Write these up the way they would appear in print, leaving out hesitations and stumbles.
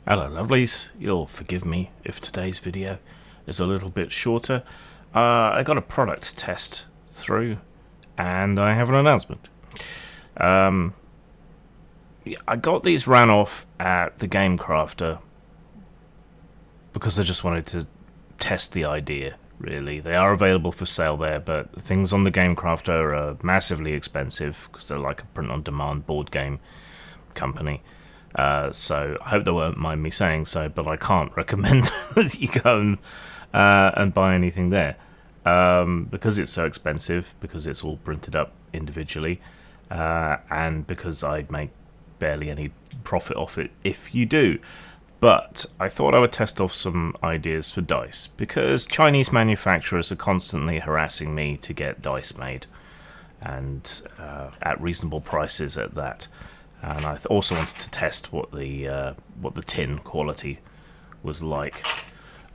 Hello lovelies, you'll forgive me if today's video is a little bit shorter. I got a product test through and I have an announcement. I got these ran off at the Game Crafter because I just wanted to test the idea, really. They are available for sale there, but things on the Game Crafter are massively expensive because they're like a print-on-demand board game company. So I hope they won't mind me saying so, but I can't recommend that you go and buy anything there because it's so expensive, because it's all printed up individually, and because I make barely any profit off it if you do. But I thought I would test off some ideas for dice, because Chinese manufacturers are constantly harassing me to get dice made, and at reasonable prices at that. And I also wanted to test what the tin quality was like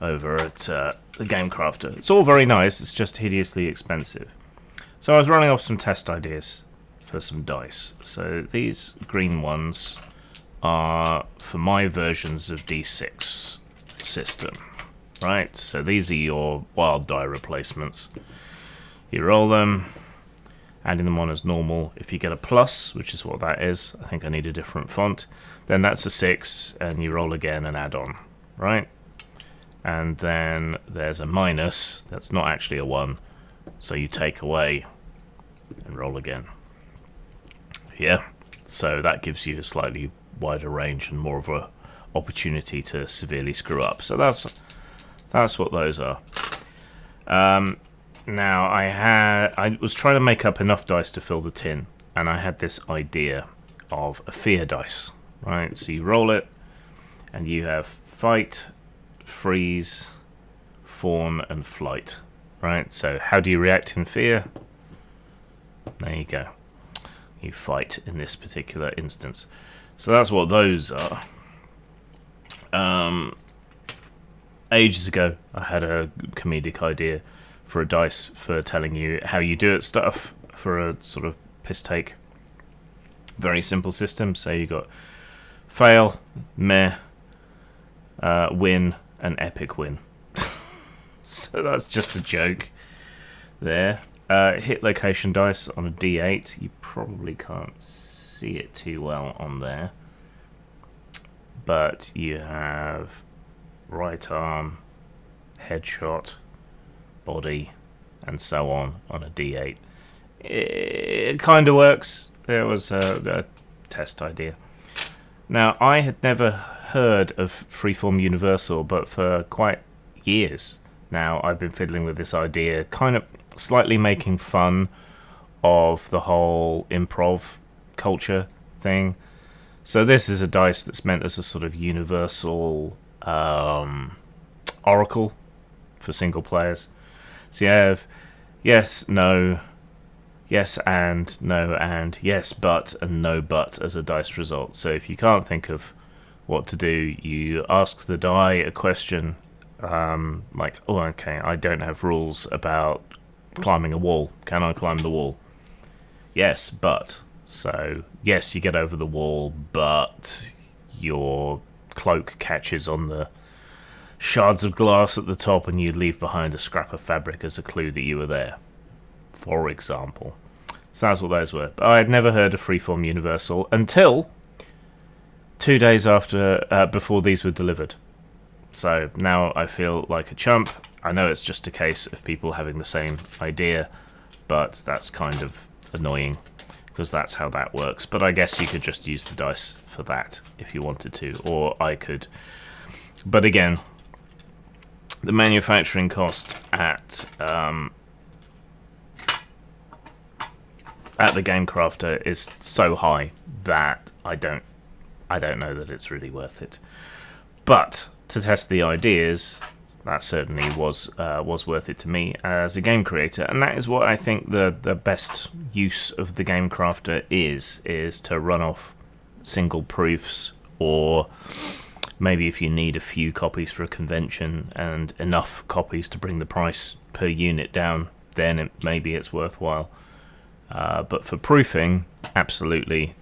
over at the Game Crafter. It's all very nice, it's just hideously expensive. So I was running off some test ideas for some dice. So these green ones are for my versions of D6 system, right? So these are your wild die replacements. You roll them, adding them on as normal. If you get a plus, which is what that is, I think I need a different font, then that's a 6, and you roll again and add on, right? And then there's a minus, that's not actually a 1, so you take away and roll again. Yeah, so that gives you a slightly wider range and more of a opportunity to severely screw up. So that's what those are. Now I was trying to make up enough dice to fill the tin, and I had this idea of a fear dice, right? So you roll it, and you have fight, freeze, fawn, and flight, right? So how do you react in fear? There you go. You fight in this particular instance. So that's what those are. Ages ago, I had a comedic idea for a dice for telling you how you do it stuff for a sort of piss take. Very simple system. So you got fail, meh, win, and epic win. So that's just a joke there. Hit location dice on a D8. You probably can't see it too well on there, but you have right arm, headshot, body, and so on a D8. It kind of works. There was a test idea. Now, I had never heard of Freeform Universal, but for quite years now I've been fiddling with this idea, kind of slightly making fun of the whole improv culture thing. So this is a dice that's meant as a sort of universal oracle for single players. So you have yes, no, yes and, no and, yes but, and no but as a dice result. So if you can't think of what to do, you ask the die a question like, oh okay, I don't have rules about climbing a wall. Can I climb the wall? Yes, but. So, yes, you get over the wall, but your cloak catches on the shards of glass at the top and you leave behind a scrap of fabric as a clue that you were there, for example. So that's what those were. But I had never heard of Freeform Universal until 2 days after, before these were delivered. So now I feel like a chump. I know it's just a case of people having the same idea, but that's kind of annoying, because that's how that works. But I guess you could just use the dice for that if you wanted to, or I could. But again, the manufacturing cost at the Game Crafter is so high that I don't know that it's really worth it. But to test the ideas, that certainly was worth it to me as a game creator, and that is what I think the best use of the Game Crafter is to run off single proofs, or maybe if you need a few copies for a convention and enough copies to bring the price per unit down, then maybe it's worthwhile. But for proofing, absolutely,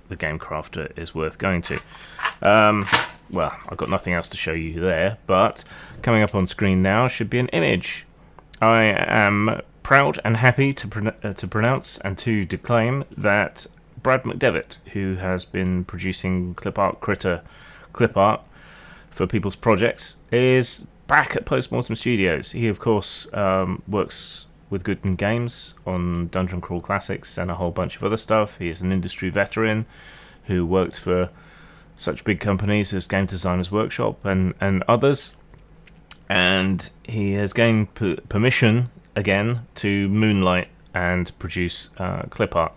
the Game Crafter is worth going to. well, I've got nothing else to show you there, but coming up on screen now should be an image. I am proud and happy to pronounce and to declaim that Brad McDevitt, who has been producing Clipart for people's projects, is back at Postmortem Studios. He, of course, works with Good Games on Dungeon Crawl Classics and a whole bunch of other stuff. He is an industry veteran who worked for such big companies as Game Designers Workshop and others. And he has gained permission again to moonlight and produce Clipart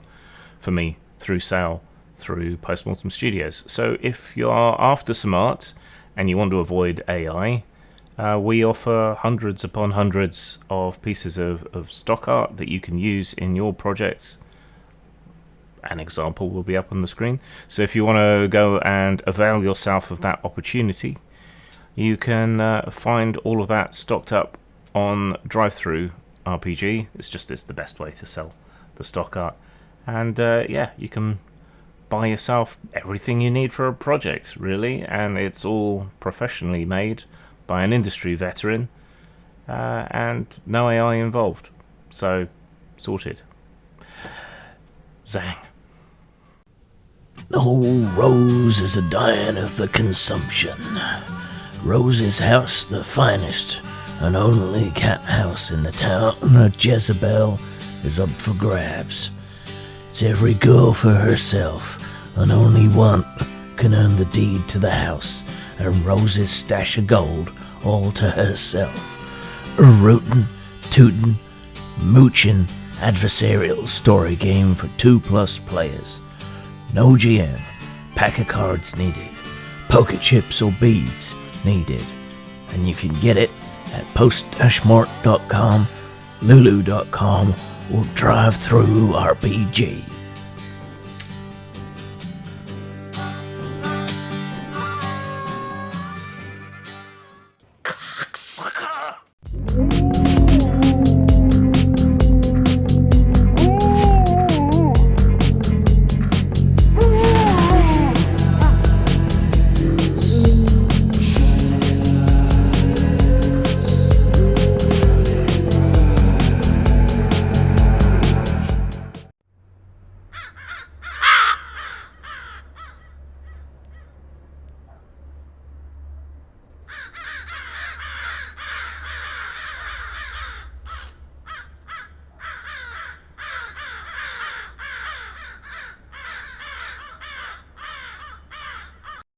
for me through sale through Postmortem Studios. So if you are after some art and you want to avoid AI, we offer hundreds upon hundreds of pieces of stock art that you can use in your projects. An example will be up on the screen. So if you want to go and avail yourself of that opportunity, you can find all of that stocked up on Drive-Thru RPG. It's the best way to sell the stock art. And yeah, you can buy yourself everything you need for a project, really. And it's all professionally made by an industry veteran. And no AI involved. So, sorted. Zang. The whole Rose is a dying of the consumption. Rose's house, the finest and only cat house in the town of Jezebel, is up for grabs. It's every girl for herself, and only one can earn the deed to the house, and Rose's stash of gold all to herself. A rootin', tootin', moochin' adversarial story game for 2+ players. No GM, pack of cards needed, poker chips or beads needed, and you can get it at post-mart.com, lulu.com, or Drive-Thru RPG.